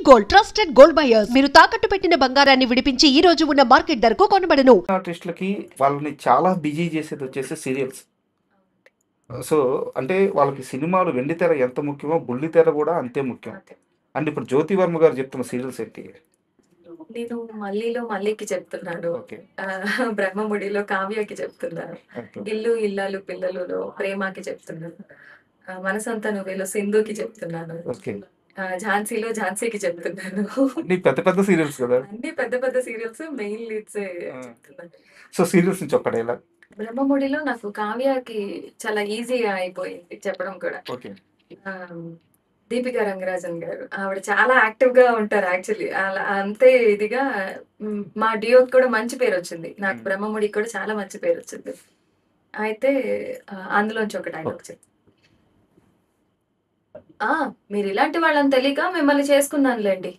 Gold trusted gold buyers. మీరు తాకట్టు పెట్టిన బంగారాన్ని విడిపించి ఈ రోజు ఉన్న మార్కెట్ ధరకు కొనబడను. ఆర్టిస్టులకి వాళ్ళని చాలా బిజీ చేసేది వచ్చేసి సీరియల్స్. సో అంటే వాళ్ళకి సినిమాలు వెండితెర ఎంత ముఖ్యమో బుల్లితెర కూడా అంతే ముఖ్యం. అండ్ ఇప్పుడు జ్యోతి వర్మ గారు చెప్తున్న సీరియల్స్ ఏంటి? నేను మల్లీలో మల్లీకి చెప్తున్నాను, ఓకే బ్రహ్మముడిలో కావ్యకి చెప్తున్నాను, ఓకే ఇల్లు ఇల్లాలు పిల్లలులో ప్రేమకి చెప్తున్నాను, మనసంతా నువ్వేలో సింధుకి చెప్తున్నాను, ఓకే ఝాన్సీలో ఝాన్సీకి చెప్తున్నాను. అన్ని పెద్ద పెద్ద సీరియల్స్ కదా. అన్ని పెద్ద పెద్ద సీరియల్స్ మెయిన్ లీడ్స్ చెప్తున్నాను. సో సీరియల్స్ నుంచి ఒక్కడే ఇలా. బ్రహ్మముడిలో నాకు కావ్యకి చాలా ఈజీగా అయిపోయింది చెప్పడం కూడా. ఓకే ఆ, దీపికా రంగరాజన్ గారు ఆవిడ చాలా యాక్టివ్ గా ఉంటారు యాక్చువల్లీ. అలా అంతే ఇదిగా మా డియోకి కూడా మంచి పేరు వచ్చింది, నాకు బ్రహ్మముడికి కూడా చాలా మంచి పేరు వచ్చింది. అయితే అందులోంచి ఒక డైలాగ్ చెప్పి, మీరు ఇలాంటి వాళ్ళని తెలియక మిమ్మల్ని చేసుకున్నానులేండి.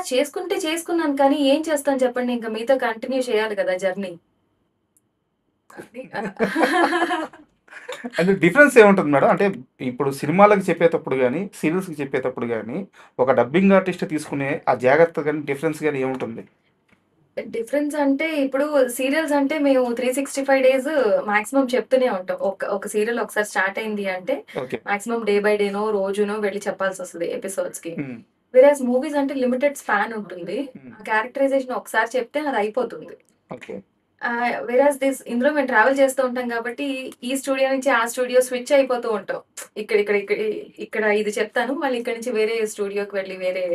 చేసుకుంటే చేసుకున్నాను, కానీ ఏం చేస్తాను చెప్పండి, ఇంకా మీతో కంటిన్యూ చేయాలి కదా జర్నీ. అంటే డిఫరెన్స్ ఏముంటుంది మేడం? అంటే ఇప్పుడు సినిమాలకు చెప్పేటప్పుడు కానీ సీరియల్స్కి చెప్పేటప్పుడు కానీ ఒక డబ్బింగ్ ఆర్టిస్ట్ తీసుకునే ఆ జాగ్రత్త కానీ డిఫరెన్స్ కానీ ఏముంటుంది? డిఫరెన్స్ అంటే ఇప్పుడు సీరియల్స్ అంటే మేము 365 డేస్ మాక్సిమం చెప్తూనే ఉంటాం. ఒక సీరియల్ ఒకసారి స్టార్ట్ అయింది అంటే ఓకే మాక్సిమం డే బై డేనో రోజునో వెళ్ళి చెప్పాల్సి వస్తుంది ఎపిసోడ్స్ కి. వేరేస్ మూవీస్ అంటే లిమిటెడ్ స్పాన్ ఉంటుంది, ఆ క్యారెక్టరైజేషన్ ఒకసారి చెప్తే అది అయిపోతుంది. ఓకే వేరేస్ ఇందులో మేము ట్రావెల్ చేస్తూ ఉంటాం కాబట్టి ఈ స్టూడియో నుంచి ఆ స్టూడియో స్విచ్ అయిపోతూ ఉంటాం. ఇక్కడ ఇక్కడ ఇక్కడ ఇక్కడ ఇది చెప్తాను, మళ్ళీ ఇక్కడ నుంచి వేరే స్టూడియోకి వెళ్ళి వేరే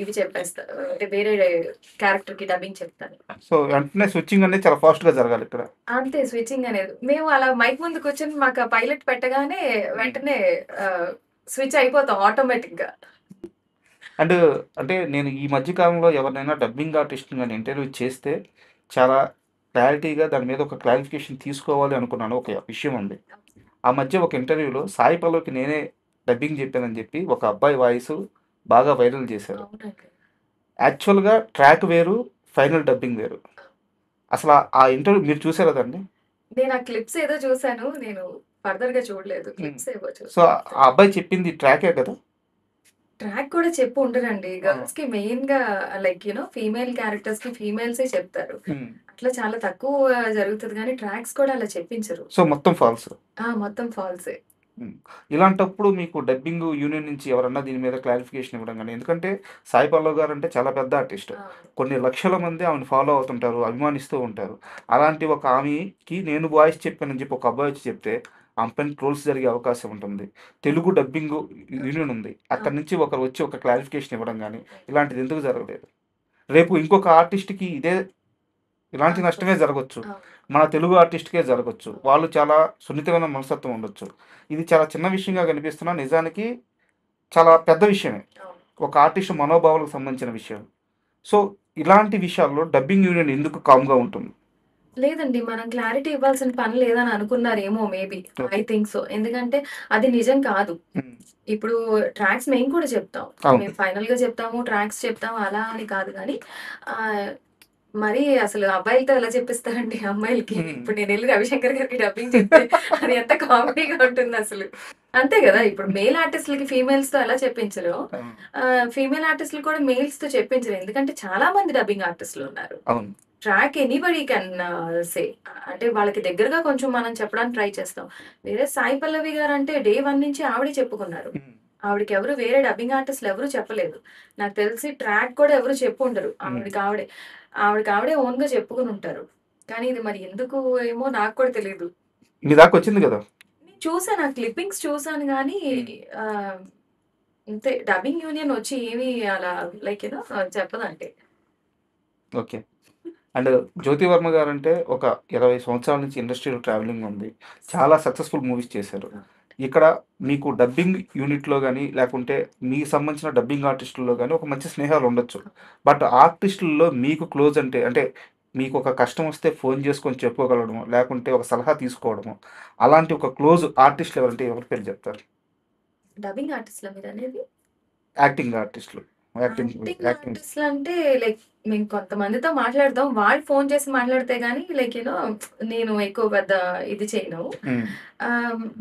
ఇవి చెప్పేస్తా, అంటే వేరే క్యారెక్టర్ కి డబ్బింగ్ చెప్తాను. సో వెంటనే స్విచ్చింగ్ అనేది చాలా ఫాస్ట్ గా జరగాలి ఇక్కడ. అంతే స్విచ్చింగ్ అనేది. మేము అలా మైక్ ముందు కూర్చొని మాకు పైలట్ పెట్టగానే వెంటనే స్విచ్ అయిపోతాం ఆటోమేటిక్ గా. అండ్ అంటే నేను ఈ మధ్య కాలంలో ఎవరినైనా డబ్బింగ్ ఆర్టిస్ట్ కానీ ఇంటర్వ్యూ చేస్తే చాలా క్లారిటీగా దాని మీద ఒక క్లారిఫికేషన్ తీసుకోవాలి అనుకున్నాను. ఒక విషయం ఉంది. ఆ మధ్య ఒక ఇంటర్వ్యూలో సాయి పల్లవికి నేనే డబ్బింగ్ చెప్పానని చెప్పి ఒక అబ్బాయి వాయిస్ బాగా వైరల్ చేశారు. అవునండి. యాక్చువల్గా ట్రాక్ వేరు, ఫైనల్ డబ్బింగ్ వేరు. అసలు ఆ ఇంటర్వ్యూ మీరు చూసారా దాన్ని? నేను ఆ క్లిప్స్ ఏదో చూసాను, నేను ఫర్దర్ గా చూడలేదు. క్లిప్స్ ఏవో సో చూసాను. ఆ అబ్బాయి చెప్పింది ట్రాకే కదా. ట్రాక్ కూడా చెప్పు ఉండరండి గర్ల్స్ కి, మెయిన్ గా లైక్ ఫీమేల్ క్యారెక్టర్స్ కి ఫీమేల్సే చెప్తారు. అట్లా చాలా తక్కువ జరుగుతుంది కానీ ట్రాక్స్ కూడా అలా చెప్పించరు. సో మొత్తం ఫాల్స్. మొత్తం ఫాల్సే. ఇలాంటప్పుడు మీకు డబ్బింగ్ యూనియన్ నుంచి ఎవరన్నా దీని మీద క్లారిఫికేషన్ ఇవ్వడం కానీ, ఎందుకంటే సాయి పల్లవ్ గారు అంటే చాలా పెద్ద ఆర్టిస్ట్, కొన్ని లక్షల మంది ఆమెను ఫాలో అవుతుంటారు, అభిమానిస్తూ ఉంటారు. అలాంటి ఒక ఆమెకి నేను వాయిస్ చెప్పానని చెప్పి ఒక అబ్బాయి వచ్చి చెప్తే ఆమె పైన ట్రోల్స్ జరిగే అవకాశం ఉంటుంది. తెలుగు డబ్బింగ్ యూనియన్ ఉంది, అక్కడి నుంచి ఒకరు వచ్చి ఒక క్లారిఫికేషన్ ఇవ్వడం కానీ ఇలాంటిది ఎందుకు జరగలేదు? రేపు ఇంకొక ఆర్టిస్ట్కి ఇలాంటి నష్టమే జరగవచ్చు, మన తెలుగు ఆర్టిస్ట్కే జరగచ్చు. వాళ్ళు చాలా సున్నితమైన మనస్తత్వం ఉండొచ్చు. ఇది చాలా చిన్న విషయంగా కనిపిస్తున్నా నిజానికి చాలా పెద్ద విషయమే, ఒక ఆర్టిస్ట్ మనోభావాలకు సంబంధించిన విషయం. సో ఇలాంటి విషయాల్లో డబ్బింగ్ యూనియన్ ఎందుకు కామ్గా ఉంటుంది? లేదండి, మనం క్లారిటీ ఇవ్వాల్సిన పని లేదని అనుకున్నారేమో మేబీ. I think so. ఎందుకంటే అది నిజం కాదు. ఇప్పుడు ట్రాక్స్ మేము కూడా చెప్తాం, మేము ఫైనల్ గా చెప్తాము, ట్రాక్స్ చెప్తాము, అలా అని కాదు. కానీ మరి అసలు అబ్బాయిలతో ఎలా చెప్పిస్తారండి అమ్మాయిలకి? ఇప్పుడు నేను వెళ్ళి రవిశంకర్ గారికి డబ్బింగ్ చెప్తే అది ఎంత కామెడీగా ఉంటుంది అసలు. అంతే కదా, ఇప్పుడు మేల్ ఆర్టిస్టులకి ఫీమేల్స్ తో ఎలా చెప్పించరు, ఫీమేల్ ఆర్టిస్టులు కూడా మేల్స్ తో చెప్పించరు. ఎందుకంటే చాలా మంది డబ్బింగ్ ఆర్టిస్టులు ఉన్నారు. ట్రాక్ ఎనీబడి కెన్ సే, అంటే వాళ్ళకి దగ్గరగా కొంచెం మనం చెప్పడానికి ట్రై చేస్తాం. వేరే సాయి పల్లవి గారు అంటే డే 1 నుంచి ఆవిడే చెప్పుకున్నారు. ఆవిడకి ఎవరు వేరే డబ్బింగ్ ఆర్టిస్టులు ఎవరు చెప్పలేదు. నాకు తెలిసి ట్రాక్ కూడా ఎవరు చెప్పు ఉండరు. ఆవిడకి ఆవిడే ఓన్ గా చెప్పుకుని ఉంటారు. కానీ ఇది మరి ఎందుకు ఏమో నాకు కూడా తెలియదు. మీ దాకా వచ్చింది కదా. నేను చూసాను, ఆ క్లిప్పింగ్స్ చూసాను, కానీ అంతే డబ్బింగ్ యూనియన్ వచ్చి ఏమి అలా లైక్ చెప్పదంటే. ఓకే. అండ్ జ్యోతి వర్మ గారు అంటే ఒక 20 సంవత్సరాల నుంచి ఇండస్ట్రీలో ట్రావెలింగ్ ఉంది, చాలా సక్సెస్ఫుల్ మూవీస్ చేశారు. ఇక్కడ మీకు డబ్బింగ్ యూనిట్లో కానీ లేకుంటే మీకు సంబంధించిన డబ్బింగ్ ఆర్టిస్టుల్లో కానీ ఒక మంచి స్నేహాలు ఉండొచ్చు. బట్ ఆర్టిస్టుల్లో మీకు క్లోజ్ అంటే మీకు ఒక కష్టం వస్తే ఫోన్ చేసుకొని చెప్పుకోగలడము, లేకుంటే ఒక సలహా తీసుకోవడము, అలాంటి ఒక క్లోజ్ ఆర్టిస్టులు ఎవరంటే ఎవరి పేరు చెప్తారు? డబ్బింగ్ ఆర్టిస్టుల మీద అనేది యాక్టింగ్ ఆర్టిస్టులు. యాక్టింగ్ ఆర్టిస్టులు అంటే లైక్ మేము కొంతమందితో మాట్లాడతాం, వాళ్ళు ఫోన్ చేసి మాట్లాడితే గానీ లైక్ నేను ఎక్కువ పెద్ద ఇది చేయను.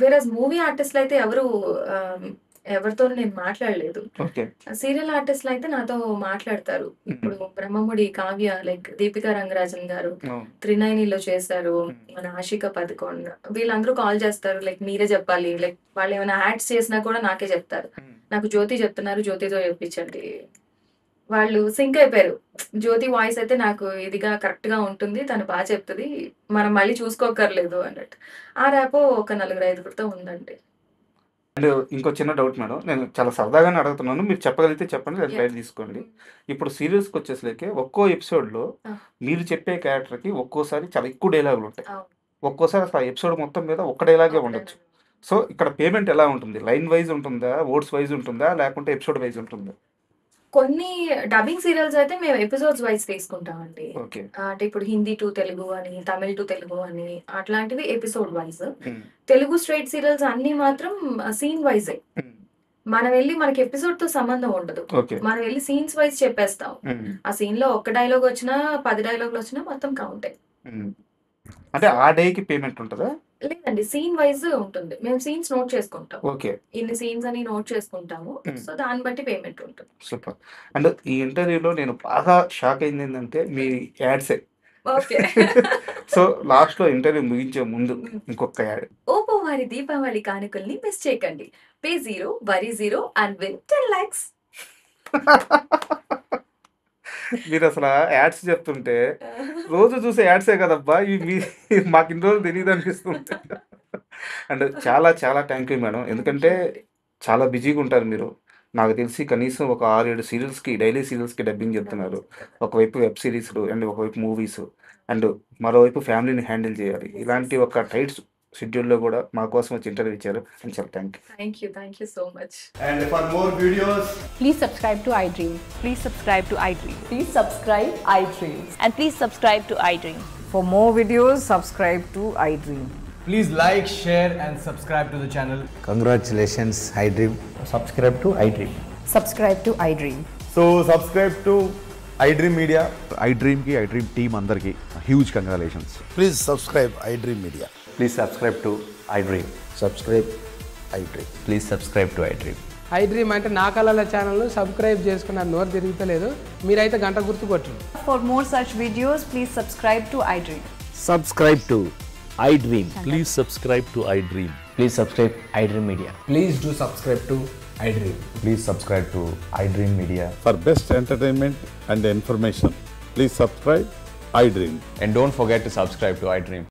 వేరే మూవీ ఆర్టిస్టులు అయితే ఎవరు ఎవరితో నేను మాట్లాడలేదు. ఓకే. సీరియల్ ఆర్టిస్టులు అయితే నాతో మాట్లాడతారు. ఇప్పుడు బ్రహ్మముడి కావ్య, లైక్ దీపికా రంగరాజన్ గారు అవును. 390లో చేశారు. మన ఆషిక పదుకొండ, వీళ్ళందరూ కాల్ చేస్తారు. లైక్ మీరే చెప్పాలి, లైక్ వాళ్ళు ఏమైనా యాడ్స్ చేసినా కూడా నాకే చెప్తారు. నాకు జ్యోతి చెప్తున్నారు, జ్యోతితో చెప్పించండి. వాళ్ళు సింక్ అయిపోయారు. జ్యోతి వాయిస్ అయితే నాకు ఇదిగా కరెక్ట్ గా ఉంటుంది, తను బాగా చెప్తుంది, మనం మళ్ళీ చూసుకోకర్లేదు అన్నట్టు. ఆ ర్యాపో ఒక 4-5 ఉందండి. అండ్ ఇంకో చిన్న డౌట్ మేడం, నేను చాలా సరదాగానే అడుగుతున్నాను, మీరు చెప్పగలిగితే చెప్పండి, లేదా Yeah. లైట్ తీసుకోండి. ఇప్పుడు సీరియల్స్కి వచ్చేసరికి ఒక్కో ఎపిసోడ్లో Ah. మీరు చెప్పే క్యారెక్టర్కి ఒక్కోసారి చాలా ఎక్కువ డైలాగులు ఉంటాయి, అవును. ఒక్కోసారి అసలు ఆ ఎపిసోడ్ మొత్తం మీద ఒక్క డైలాగే ఉండొచ్చు. సో ఇక్కడ పేమెంట్ ఎలా ఉంటుంది? లైన్ వైజ్ ఉంటుందా, వర్డ్స్ వైజ్ ఉంటుందా, లేకుంటే ఎపిసోడ్ వైజ్ ఉంటుందా? కొన్ని డబ్బింగ్ సీరియల్స్ అయితే మేము ఎపిసోడ్స్ వైజ్ తీసుకుంటామండి. ఓకే. అంటే ఇప్పుడు హిందీ టు తెలుగు అని, తమిళ్ టు తెలుగు అని, అట్లాంటివి episode wise. Telugu straight serials అన్ని మాత్రం సీన్ వైజే. మనం వెళ్ళి మనకి ఎపిసోడ్ తో సంబంధం ఉండదు. ఓకే. మనం వెళ్ళి సీన్స్ వైజ్ చెప్పేస్తాం. ఆ సీన్ లో ఒక్క డైలాగ్ వచ్చినా 10 డైలాగులు వచ్చినా మొత్తం కౌంటే. అంటే ఆ డేకి పేమెంట్ ఉంటుందా? లేదండి, సీన్ వైజ్ ఉంటుంది. మేము సీన్స్ నోట్ చేసుకుంటాం. ఓకే. ఇన్ని సీన్స్ అని నోట్ చేసుకుంటాము. సో దాన్ని బట్టి పేమెంట్ ఉంటుంది. సూపర్. అండ్ ఈ ఇంటర్వ్యూలో నేను బాగా షాక్ అయింది ఏంటంటే మీ యాడ్సే. ఓకే. సో లాస్ట్లో ఇంటర్వ్యూ ముగించే ముందు ఇంకొక యాడ్. ఓపో వారి దీపావళి కానుకల్ని మిస్ చేయకండి. Pay 0, worry 0 and win 10 lakhs. మీరు అసలు యాడ్స్ చెప్తుంటే రోజు చూసే యాడ్సే కదబ్బా ఇవి, మాకు ఇన్ని రోజులు తెలియదు అనిపిస్తుంది. అండ్ చాలా చాలా థ్యాంక్ యూ మేడం, ఎందుకంటే చాలా బిజీగా ఉంటారు మీరు. నాకు తెలిసి కనీసం ఒక 6-7 సీరియల్స్కి, డైలీ సీరియల్స్కి డబ్బింగ్ చెప్తున్నారు. ఒకవైపు వెబ్ సిరీస్లు అండ్ ఒకవైపు మూవీస్ అండ్ మరోవైపు ఫ్యామిలీని హ్యాండిల్ చేయాలి. ఇలాంటి ఒక టైట్ షెడ్యూల్లో కూడా మా కోసం వచ్చి ఇంటర్వ్యూ ఇచ్చారు అని చాలా thank you. Thank you so much. And for more videos, Please subscribe to iDream. Please subscribe to iDream. Please subscribe iDreams. And please subscribe to iDream. For more videos, subscribe to iDream. please like, share and subscribe to the channel. Congratulations, iDream. Subscribe to iDream. Subscribe to iDream. So subscribe to iDream Media. iDream ki, iDream team andarki huge congratulations. Please subscribe iDream Media. Please subscribe to iDream. Subscribe iDream. Please subscribe to iDream. iDream అంటే నా కళల channel subscribe చేసుకున్న నోరు తిరుగుతలేదు, మీరైతే గంట గుర్తు కొట్టండి. For more such videos, please subscribe to iDream. Subscribe to iDream. Please subscribe to iDream. Please subscribe iDream Media. Please do subscribe to iDream. Please subscribe to iDream Media. For best entertainment and information, please subscribe iDream. And don't forget to subscribe to iDream.